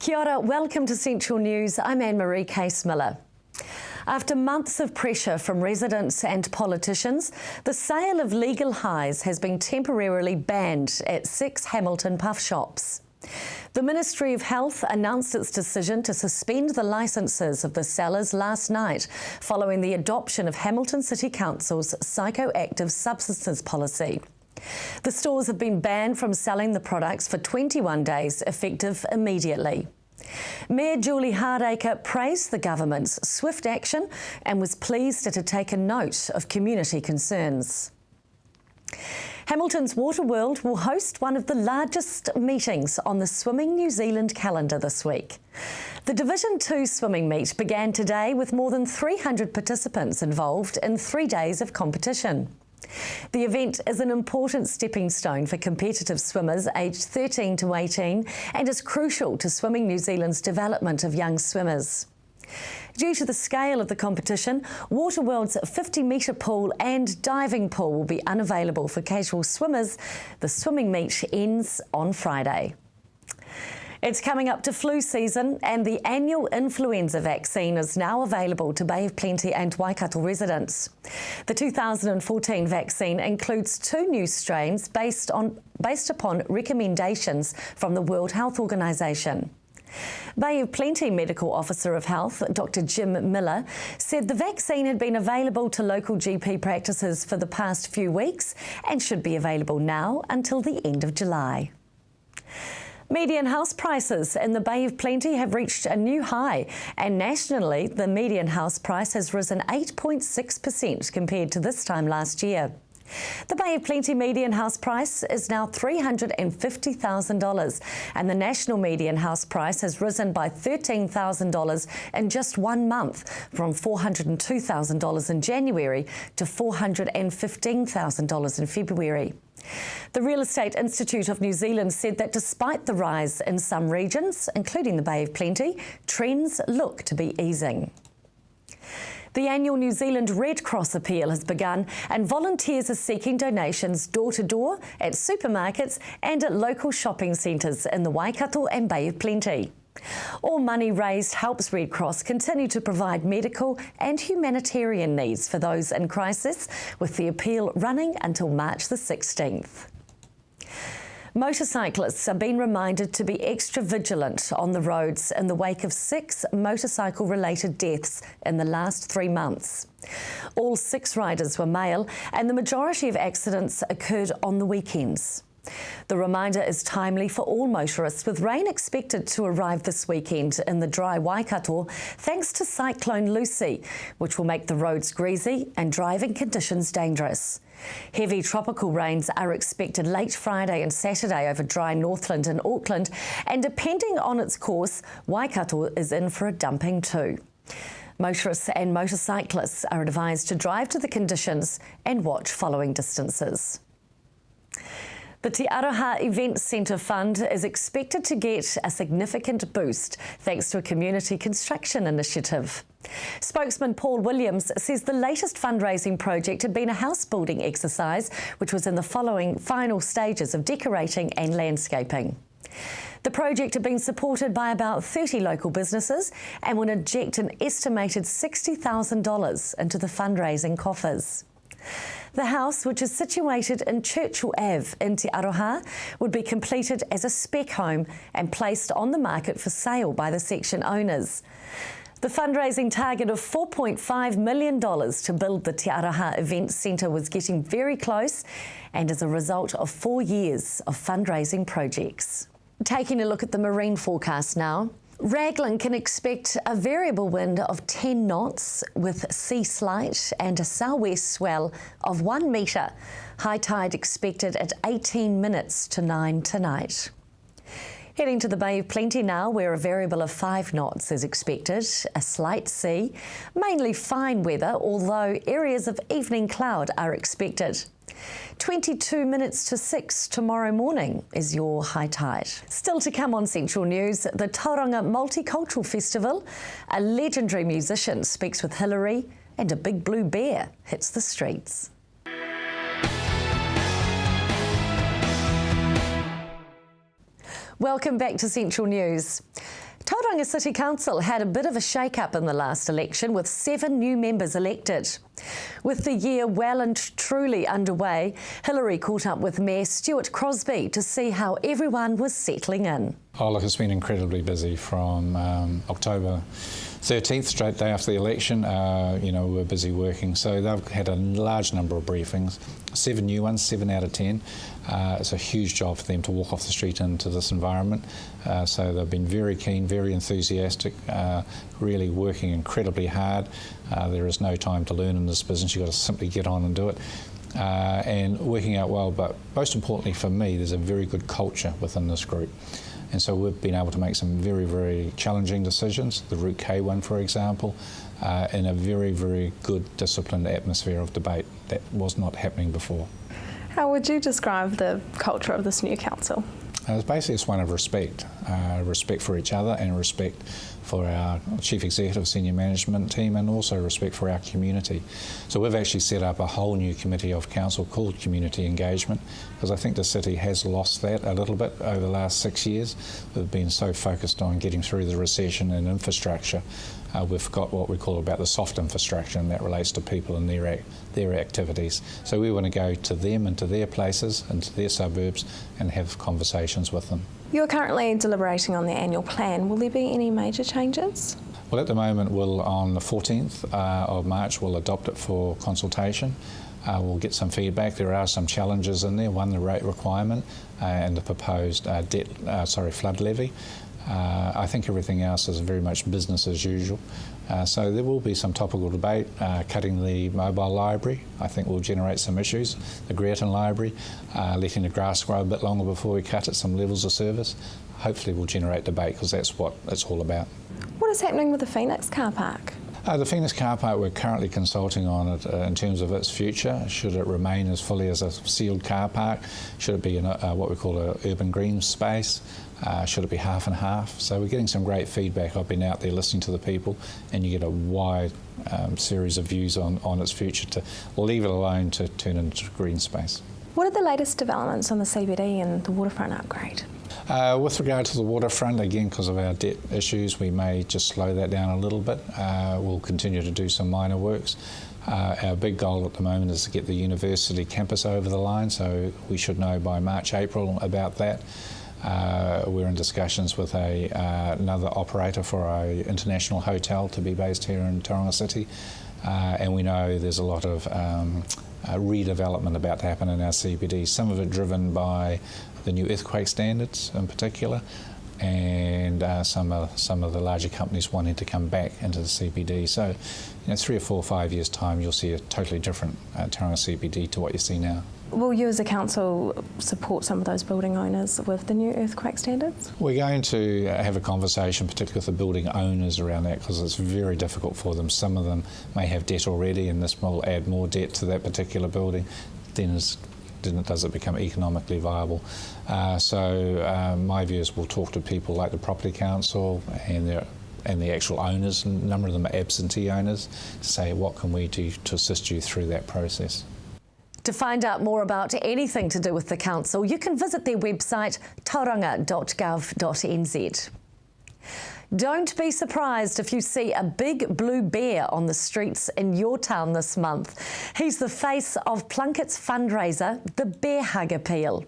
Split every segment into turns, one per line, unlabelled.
Kia ora, welcome to Central News. I'm Anne-Marie Case-Miller. After months of pressure from residents and politicians, the sale of legal highs has been temporarily banned at 6 Hamilton puff shops. The Ministry of Health announced its decision to suspend the licences of the sellers last night, following the adoption of Hamilton City Council's psychoactive substances policy. The stores have been banned from selling the products for 21 days, effective immediately. Mayor Julie Hardacre praised the government's swift action and was pleased it had taken note of community concerns. Hamilton's Waterworld will host one of the largest meetings on the Swimming New Zealand calendar this week. The Division 2 swimming meet began today with more than 300 participants involved in 3 days of competition. The event is an important stepping stone for competitive swimmers aged 13 to 18 and is crucial to Swimming New Zealand's development of young swimmers. Due to the scale of the competition, Waterworld's 50-metre pool and diving pool will be unavailable for casual swimmers. The swimming meet ends on Friday. It's coming up to flu season, and the annual influenza vaccine is now available to Bay of Plenty and Waikato residents. The 2014 vaccine includes 2 new strains based upon recommendations from the World Health Organisation. Bay of Plenty Medical Officer of Health, Dr. Jim Miller, said the vaccine had been available to local GP practices for the past few weeks and should be available now until the end of July. Median house prices in the Bay of Plenty have reached a new high, and nationally the median house price has risen 8.6% compared to this time last year. The Bay of Plenty median house price is now $350,000, and the national median house price has risen by $13,000 in just 1 month, from $402,000 in January to $415,000 in February. The Real Estate Institute of New Zealand said that despite the rise in some regions, including the Bay of Plenty, trends look to be easing. The annual New Zealand Red Cross appeal has begun, and volunteers are seeking donations door-to-door at supermarkets and at local shopping centres in the Waikato and Bay of Plenty. All money raised helps Red Cross continue to provide medical and humanitarian needs for those in crisis, with the appeal running until March the 16th. Motorcyclists are being reminded to be extra vigilant on the roads in the wake of 6 motorcycle-related deaths in the last 3 months. All 6 riders were male, and the majority of accidents occurred on the weekends. The reminder is timely for all motorists, with rain expected to arrive this weekend in the dry Waikato thanks to Cyclone Lucy, which will make the roads greasy and driving conditions dangerous. Heavy tropical rains are expected late Friday and Saturday over dry Northland and Auckland, and depending on its course, Waikato is in for a dumping too. Motorists and motorcyclists are advised to drive to the conditions and watch following distances. The Te Aroha Events Centre Fund is expected to get a significant boost thanks to a community construction initiative. Spokesman Paul Williams says the latest fundraising project had been a house building exercise, which was in the final stages of decorating and landscaping. The project had been supported by about 30 local businesses and would inject an estimated $60,000 into the fundraising coffers. The house, which is situated in Churchill Ave in Te Aroha, would be completed as a spec home and placed on the market for sale by the section owners. The fundraising target of $4.5 million to build the Te Aroha Events Centre was getting very close, and as a result of 4 years of fundraising projects. Taking a look at the marine forecast now. Raglan can expect a variable wind of 10 knots with sea slight and a southwest swell of 1 metre. High tide expected at 18 minutes to 9 tonight. Heading to the Bay of Plenty now, where a variable of 5 knots is expected, a slight sea, mainly fine weather, although areas of evening cloud are expected. 22 minutes to 6 tomorrow morning is your high tide. Still to come on Central News, the Tauranga Multicultural Festival. A legendary musician speaks with Hillary, and a big blue bear hits the streets. Welcome back to Central News. Tauranga City Council had a bit of a shake-up in the last election with 7 new members elected. With the year well and truly underway, Hillary caught up with Mayor Stuart Crosby to see how everyone was settling in.
Oh look, it's been incredibly busy from October 13th, straight day after the election. We're busy working, so they've had a large number of briefings, 7 new ones, 7 out of 10. It's a huge job for them to walk off the street into this environment. So they've been very keen, very enthusiastic, really working incredibly hard. There is no time to learn in this business. You've got to simply get on and do it. And working out well, but most importantly for me, there's a very good culture within this group. And so we've been able to make some very, very challenging decisions, the Route K one, for example, in a very, very good, disciplined atmosphere of debate that was not happening before.
How would you describe the culture of this new council?
It's one of respect, respect for each other and respect for our Chief Executive, Senior Management team, and also respect for our community. So we've actually set up a whole new committee of council called Community Engagement, because I think the city has lost that a little bit over the last 6 years. We've been so focused on getting through the recession and infrastructure. We've forgot what we call about the soft infrastructure, and that relates to people and their activities. So we want to go to them and to their places and to their suburbs and have conversations with them.
You're currently deliberating on the annual plan. Will there be any major changes?
Well, at the moment, on the 14th of March, we'll adopt it for consultation. We'll get some feedback. There are some challenges in there. One, the rate requirement and the proposed flood levy. I think everything else is very much business as usual. So there will be some topical debate. Cutting the mobile library, I think, will generate some issues. The Greaton Library, letting the grass grow a bit longer before we cut it, some levels of service, hopefully will generate debate, because that's what it's all about.
What is happening with the Phoenix car park?
The Phoenix car park, we're currently consulting on it in terms of its future. Should it remain as fully as a sealed car park? Should it be in what we call an urban green space? Should it be half and half? So we're getting some great feedback. I've been out there listening to the people, and you get a wide series of views on its future. To leave it alone to turn into green space.
What are the latest developments on the CBD and the waterfront upgrade?
With regard to the waterfront, again, because of our debt issues, we may just slow that down a little bit. We'll continue to do some minor works. Our big goal at the moment is to get the university campus over the line, so we should know by March, April about that. We're in discussions with another operator for an international hotel to be based here in Tauranga City, and we know there's a lot of redevelopment about to happen in our CBD, some of it driven by the new earthquake standards in particular, and some of the larger companies wanting to come back into the CBD. So, 3 or 4 or 5 years' time, you'll see a totally different Tauranga CBD to what you see now.
Will you as a council support some of those building owners with the new earthquake standards?
We're going to have a conversation, particularly with the building owners, around that, because it's very difficult for them. Some of them may have debt already, and this will add more debt to that particular building. Then does it become economically viable? My view is we'll talk to people like the Property Council and the actual owners. A number of them are absentee owners, to say what can we do to assist you through that process.
To find out more about anything to do with the council, you can visit their website tauranga.gov.nz. Don't be surprised if you see a big blue bear on the streets in your town this month. He's the face of Plunket's fundraiser, the Bear Hug Appeal.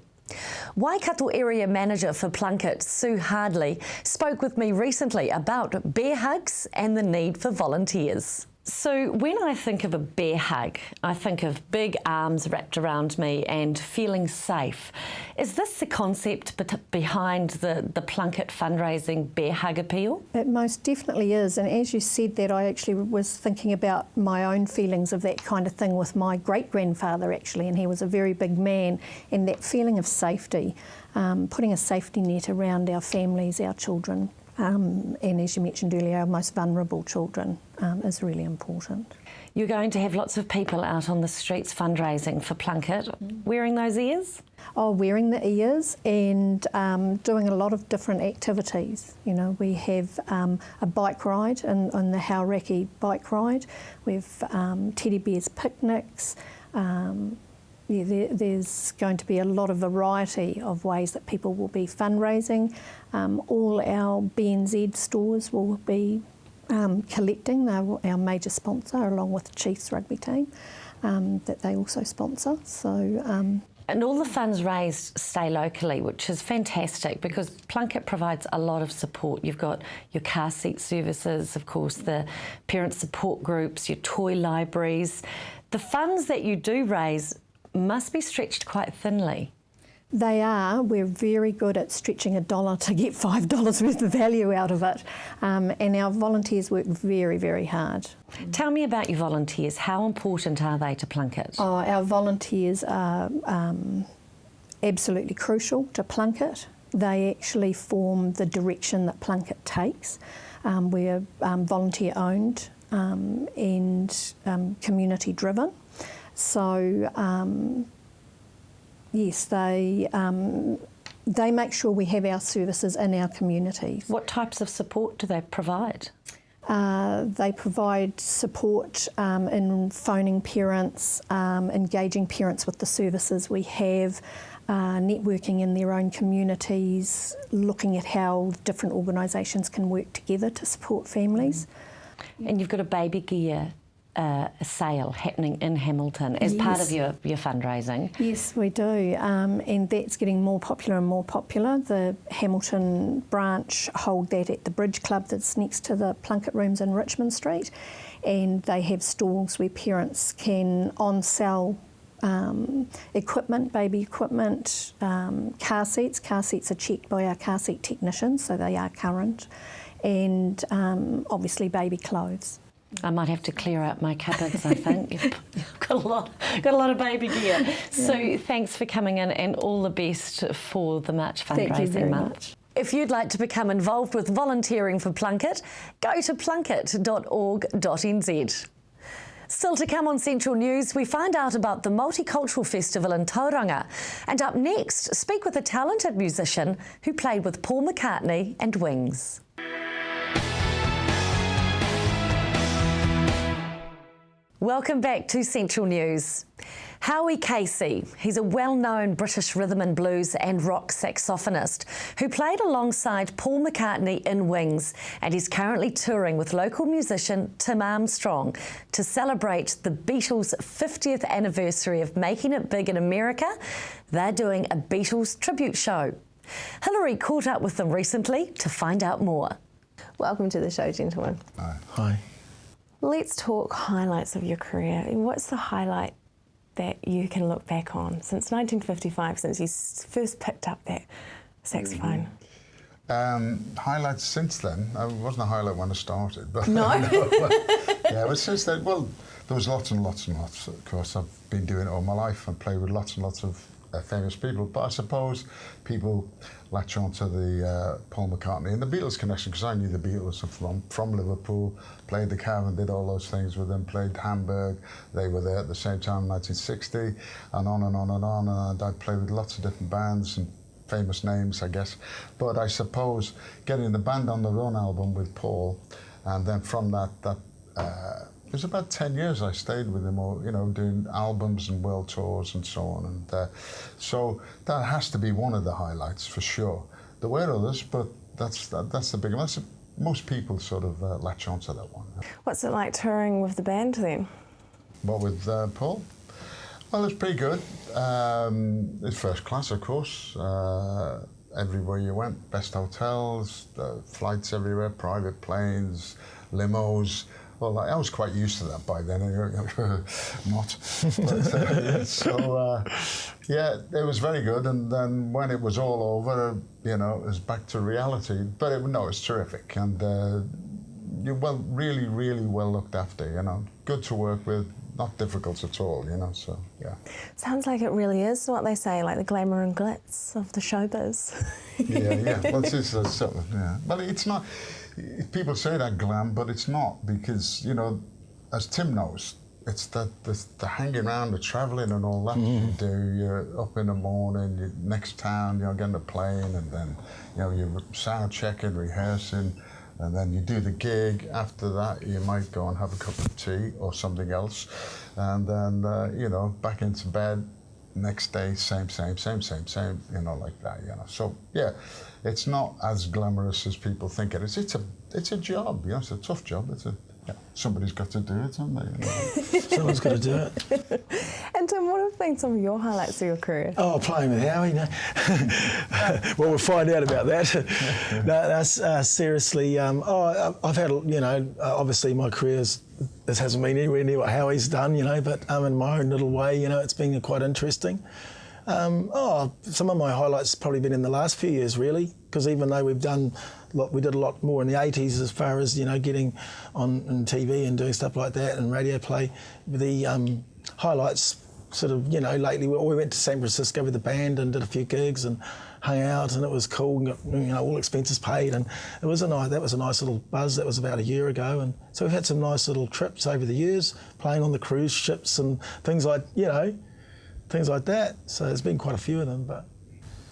Waikato Area Manager for Plunket, Sue Hardley, spoke with me recently about bear hugs and the need for volunteers. So when I think of a bear hug, I think of big arms wrapped around me and feeling safe. Is this the concept behind the Plunket fundraising Bear Hug Appeal?
It most definitely is, and as you said that, I actually was thinking about my own feelings of that kind of thing with my great-grandfather actually, and he was a very big man, and that feeling of safety, putting a safety net around our families, our children. And as you mentioned earlier, our most vulnerable children is really important.
You're going to have lots of people out on the streets fundraising for Plunket, wearing those ears?
Oh, wearing the ears and doing a lot of different activities. We have a bike ride on the Hauraki bike ride. We've teddy bears picnics, there's going to be a lot of variety of ways that people will be fundraising. All our BNZ stores will be collecting. They're our major sponsor, along with the Chiefs rugby team, that they also sponsor. So.
And all the funds raised stay locally, which is fantastic because Plunket provides a lot of support. You've got your car seat services, of course, the parent support groups, your toy libraries. The funds that you do raise must be stretched quite thinly.
They are. We're very good at stretching $1 to get $5 worth of value out of it. And our volunteers work very, very hard.
Tell me about your volunteers. How important are they to Plunket?
Oh, our volunteers are absolutely crucial to Plunket. They actually form the direction that Plunket takes. We're volunteer owned and community driven. So yes, they make sure we have our services in our communities.
What types of support do they provide?
They provide support in phoning parents, engaging parents with the services we have, networking in their own communities, looking at how different organisations can work together to support families.
And you've got a baby gear sale happening in Hamilton as part of your fundraising.
Yes, we do, and that's getting more popular and more popular. The Hamilton branch hold that at the Bridge Club that's next to the Plunket Rooms in Richmond Street, and they have stalls where parents can on-sell equipment, baby equipment, car seats. Car seats are checked by our car seat technicians, so they are current, and obviously baby clothes.
I might have to clear out my cupboards, I think. You've got a lot of baby gear. Yeah. So thanks for coming in and all the best for the March fundraising.
Thank you very much.
If you'd like to become involved with volunteering for Plunket, go to plunket.org.nz. Still to come on Central News, we find out about the Multicultural Festival in Tauranga. And up next, speak with a talented musician who played with Paul McCartney and Wings. Welcome back to Central News. Howie Casey, he's a well-known British rhythm and blues and rock saxophonist who played alongside Paul McCartney in Wings, and he's currently touring with local musician Tim Armstrong to celebrate the Beatles' 50th anniversary of making it big in America. They're doing a Beatles tribute show. Hilary caught up with them recently to find out more.
Welcome to the show, gentlemen.
Hi.
Let's talk highlights of your career. What's the highlight that you can look back on since 1955, since you first picked up that saxophone?
Highlights since then. It wasn't a highlight when I started. But
No?
Yeah, but since then, well, there was lots and lots and lots. Of course, I've been doing it all my life and played with lots and lots of famous people. But I suppose people latch on to the Paul McCartney and the Beatles connection, because I knew the Beatles from Liverpool, played the Cavern, did all those things with them, played Hamburg. They were there at the same time in 1960, and on and on and on. And I played with lots of different bands and famous names, I guess. But I suppose getting the band on their own album with Paul, and then from that it was about 10 years I stayed with him, or, you know, doing albums and world tours and so on. And so that has to be one of the highlights for sure. There were others, but that's the big one. Most people sort of latch onto that one.
What's it like touring with the band then?
What, with Paul? Well, it's pretty good. It's first class, of course. Everywhere you went, best hotels, flights everywhere, private planes, limos. Well, I was quite used to that by then. Not. But, yeah, it was very good. And then when it was all over, you know, it was back to reality. But it's terrific. And you're really, really well looked after, you know. Good to work with, not difficult at all, you know, so, yeah.
Sounds like it really is what they say, like the glamour and glitz of the showbiz.
Yeah. Well, it's sort of, yeah. But it's not... People say that glam, but it's not, because, you know, as Tim knows, it's the hanging around, the travelling and all that you do. You're up in the morning, you're next town, you're getting a plane, and then, you know, you're sound checking, rehearsing, and then you do the gig. After that, you might go and have a cup of tea or something else, and then, you know, back into bed, next day, same, you know, like that, you know. So yeah, it's not as glamorous as people think it is. It's a job, you know. It's a tough job. Somebody's got to do it, haven't they? You know?
Someone's got to do it.
And Tim, what have been some of your highlights of your career?
Oh, playing with Howie, no. Well, we'll find out about that. No, that's seriously. I've had, you know, obviously my career's, this hasn't been anywhere near what Howie's done, you know, but in my own little way, you know, it's been quite interesting. Some of my highlights have probably been in the last few years, really, because even though we did a lot more in the 80s as far as, you know, getting on TV and doing stuff like that and radio play, the highlights sort of, you know, lately we went to San Francisco with the band and did a few gigs and hung out, and it was cool, and got, you know, all expenses paid, and that was a nice little buzz. That was about a year ago, and so we've had some nice little trips over the years, playing on the cruise ships and things like, you know, things like that. So there's been quite a few of them, but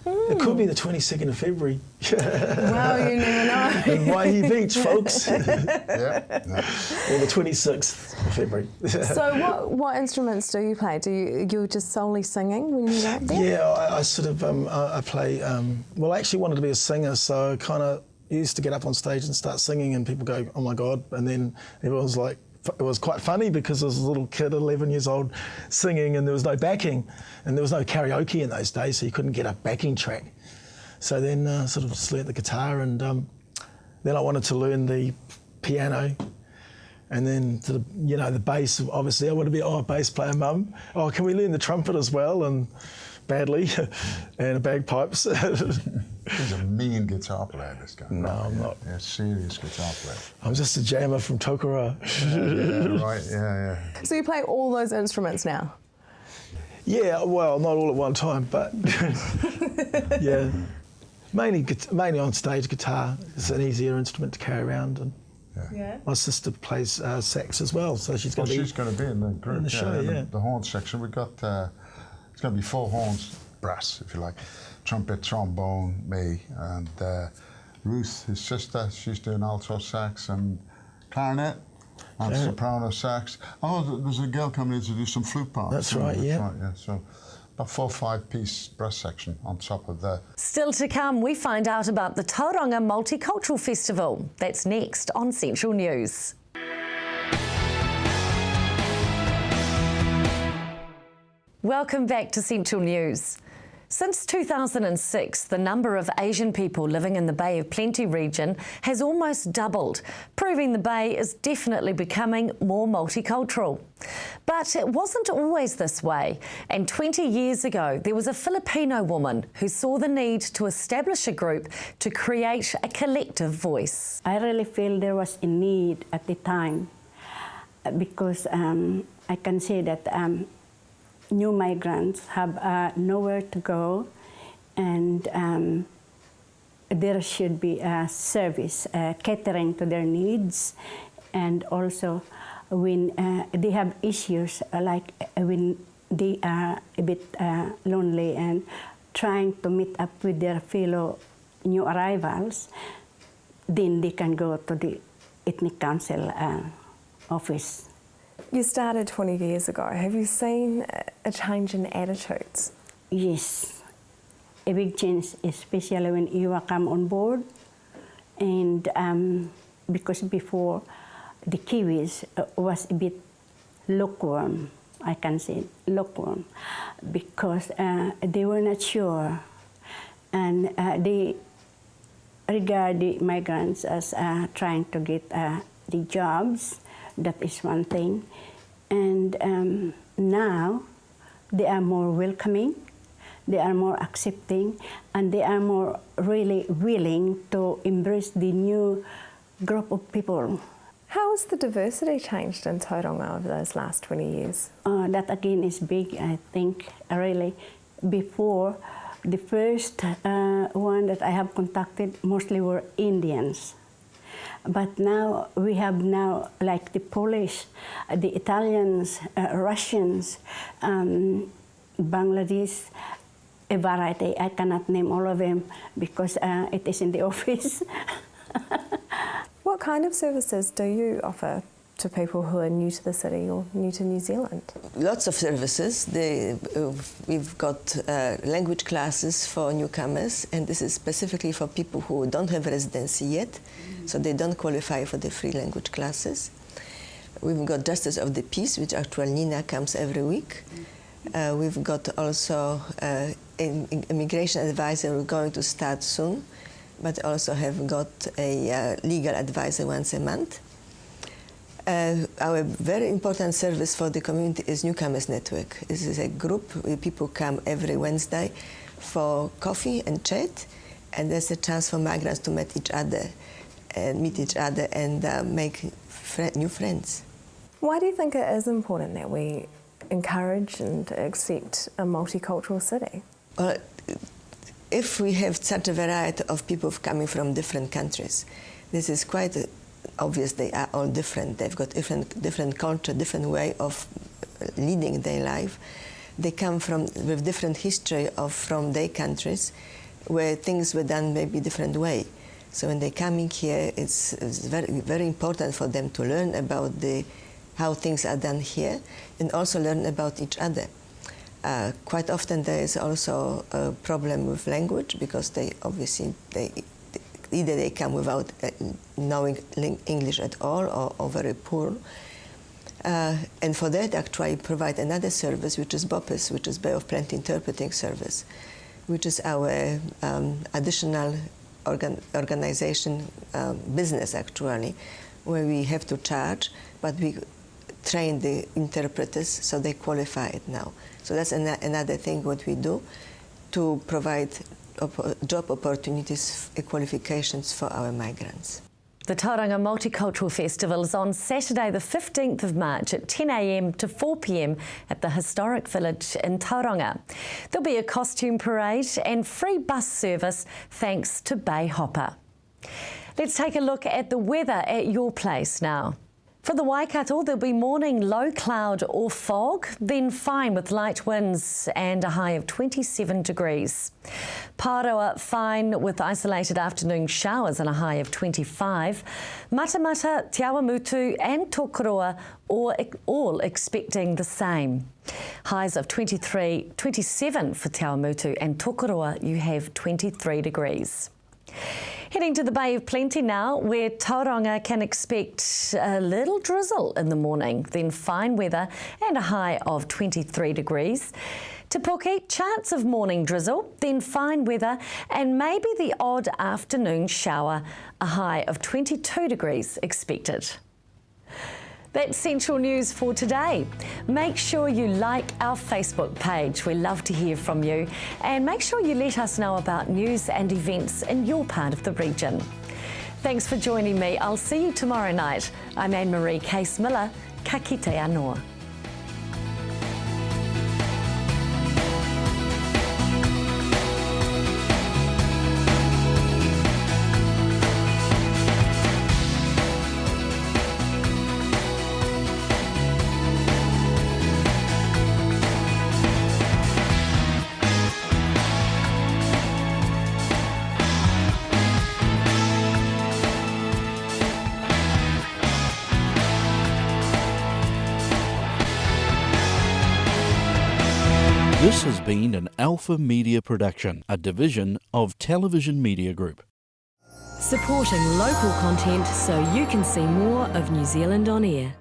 it could be the 22nd of February.
Well, you never know.
In Waihi Beach, folks.
Yeah.
Or the 26th of February.
So what instruments do you play? You're just solely singing when you're out there?
Yeah, I sort of, I play, well, I actually wanted to be a singer, so I kind of used to get up on stage and start singing, and people go, oh my God, and then everyone's like, it was quite funny because I was a little kid, 11 years old, singing, and there was no backing, and there was no karaoke in those days, so you couldn't get a backing track. So then sort of just learnt the guitar, and then I wanted to learn the piano, and then sort of, you know, the bass. Obviously, I want to be a bass player, Mum. Oh, can we learn the trumpet as well? And badly, and the bagpipes.
He's a mean guitar player, this guy.
No, I'm not.
Yeah, serious guitar player.
I'm just a jammer from Tokoroa.
Yeah, right, yeah.
So you play all those instruments now?
Yeah, well, not all at one time, but yeah. Mainly on stage, guitar is an easier instrument to carry around, and
Yeah.
my sister plays sax as well, so she's going to be.
She's going to be in the group.
in the show, yeah.
The horn section, we got. It's going to be 4 horns, brass, if you like, trumpet, trombone, me, and Ruth, his sister. She's doing alto sax and clarinet and soprano sax. Oh, there's a girl coming in to do some flute parts.
That's right, yeah.
So about 4 or 5 piece brass section on top of the.
Still to come, we find out about the Tauranga Multicultural Festival. That's next on Central News. Welcome back to Central News. Since 2006, the number of Asian people living in the Bay of Plenty region has almost doubled, proving the Bay is definitely becoming more multicultural. But it wasn't always this way, and 20 years ago there was a Filipino woman who saw the need to establish a group to create a collective voice.
I really feel there was a need at the time because I can say that new migrants have nowhere to go, and there should be a service catering to their needs, and also when they have issues like when they are a bit lonely and trying to meet up with their fellow new arrivals, then they can go to the Ethnic Council office.
You started 20 years ago. Have you seen a change in attitudes?
Yes, a big change, especially when you come on board. And because before, the Kiwis was a bit lukewarm, I can say lukewarm, because they were not sure. And they regard the migrants as trying to get the jobs. That is one thing. And now they are more welcoming, they are more accepting, and they are more really willing to embrace the new group of people.
How has the diversity changed in Tauranga over those last 20 years?
That again is big, I think, really. Before, the first one that I have contacted mostly were Indians. But now we have like the Polish, the Italians, Russians, Bangladesh, a variety. I cannot name all of them because it is in the office.
What kind of services do you offer
to people who are new to the city or new to New Zealand?
Lots of services. We've got language classes for newcomers, and this is specifically for people who don't have residency yet, so they don't qualify for the free language classes. We've got Justice of the Peace, which actually Nina comes every week. We've got also immigration advisor we're going to start soon, but also have got a legal advisor once a month. Our very important service for the community is Newcomers Network. This is a group where people come every Wednesday for coffee and chat, and there's a chance for migrants to meet each other and make new friends.
Why do you think it is important that we encourage and accept a multicultural city?
Well, if we have such a variety of people coming from different countries, this is quite obvious. They are all different. They've got different culture, different way of leading their life. They come with different history from their countries, where things were done maybe different way. So when they're coming here, it's very, very important for them to learn about how things are done here, and also learn about each other. Quite often there is also a problem with language, because either they come without knowing English at all, or very poor. And for that, actually provide another service, which is BOPIS, which is Bay of Plenty Interpreting Service, which is our additional organization business, actually, where we have to charge, but we train the interpreters so they qualify it now. So that's another thing what we do to provide job opportunities, qualifications for our migrants.
The Tauranga Multicultural Festival is on Saturday the 15th of March at 10 a.m. to 4 p.m. at the Historic Village in Tauranga. There'll be a costume parade and free bus service thanks to Bay Hopper. Let's take a look at the weather at your place now. For the Waikato, there'll be morning low cloud or fog, then fine with light winds and a high of 27 degrees. Pāroa, fine with isolated afternoon showers and a high of 25. Matamata, Te Awamutu and Tokoroa all expecting the same. Highs of 27 for Te Awamutu, and Tokoroa you have 23 degrees. Heading to the Bay of Plenty now, where Tauranga can expect a little drizzle in the morning, then fine weather and a high of 23 degrees. Te Puke, chance of morning drizzle, then fine weather and maybe the odd afternoon shower, a high of 22 degrees expected. That's Central News for today. Make sure you like our Facebook page. We love to hear from you. And make sure you let us know about news and events in your part of the region. Thanks for joining me. I'll see you tomorrow night. I'm Anne-Marie Case-Miller. Ka kite anō.
This has been an Alpha Media production, a division of Television Media Group.
Supporting local content so you can see more of New Zealand on air.